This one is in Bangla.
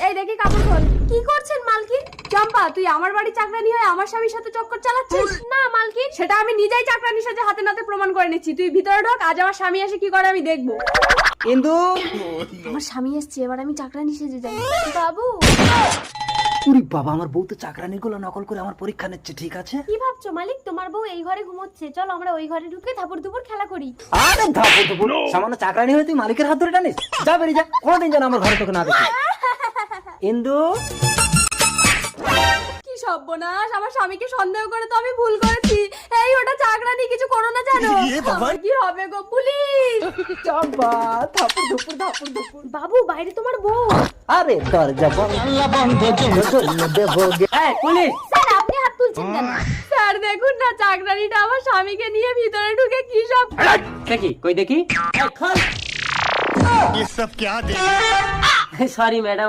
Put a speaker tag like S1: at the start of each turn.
S1: এই দেখি কাপড় খোল। কি করছেন মালকিন? চম্পা, তুই আমার বাড়ি চাকরানি হয়ে আমার স্বামীর সাথে চক্কর চালাচ্ছিস? না মালকিন, সেটা আমি নিজেই চাকরানির সাথে হাতে নাতে প্রমাণ করে নিচ্ছি। তুই ভিতরে ঢোক, আজ আমার স্বামী এসে কি করে আমি দেখবো।
S2: ইন্দু,
S1: আমার স্বামী এসছে, এবার আমি চাকরানি সেজে যাই। বাবু,
S2: উরি বাবা, আমার বউ তো চাকরানির গুলো নকল করে আমার পরীক্ষা নিচ্ছে। ঠিক আছে,
S1: কি ভাবছো মালিক? তোমার বউ এই ঘরে ঘুমোচ্ছে, চলো আমরা ওই ঘরে ঢুকে ধাপুর দুপুর খেলা করি।
S2: আরে ধাপুর দুপুর, সামান্য চাকরানি হয়ে তুই মালিকের হাত ধরে টানিস? যা বেরিয়ে যা, কোনোদিন যেন আমার ঘরে তোকে না দেখি। ইন্দু,
S1: কি সর্বনাশ, আমার স্বামীকে সন্দেহ করে তো আমি ভুল করেছি। এই ওটা চাকরানি, কিছু করো না জানো? আমার কি হবে গো, পুলিশ!
S2: চম্পা, ধাপুর দুপুর ধাপুর দুপুর।
S1: বাবু, বাইরে তোমার বউ।
S2: আরে দরজা বন্ধ দেবো। এই পুলিশ!
S1: স্যার, আপনি হাত তুলছেন কেন? স্যার দেখুন না, চাকরানিটা আমার স্বামীকে নিয়ে ভিতরে ঢুকে কি সব।
S2: দেখি, কই দেখি।
S3: ये सब क्या देख
S2: সরি ম্যাডাম।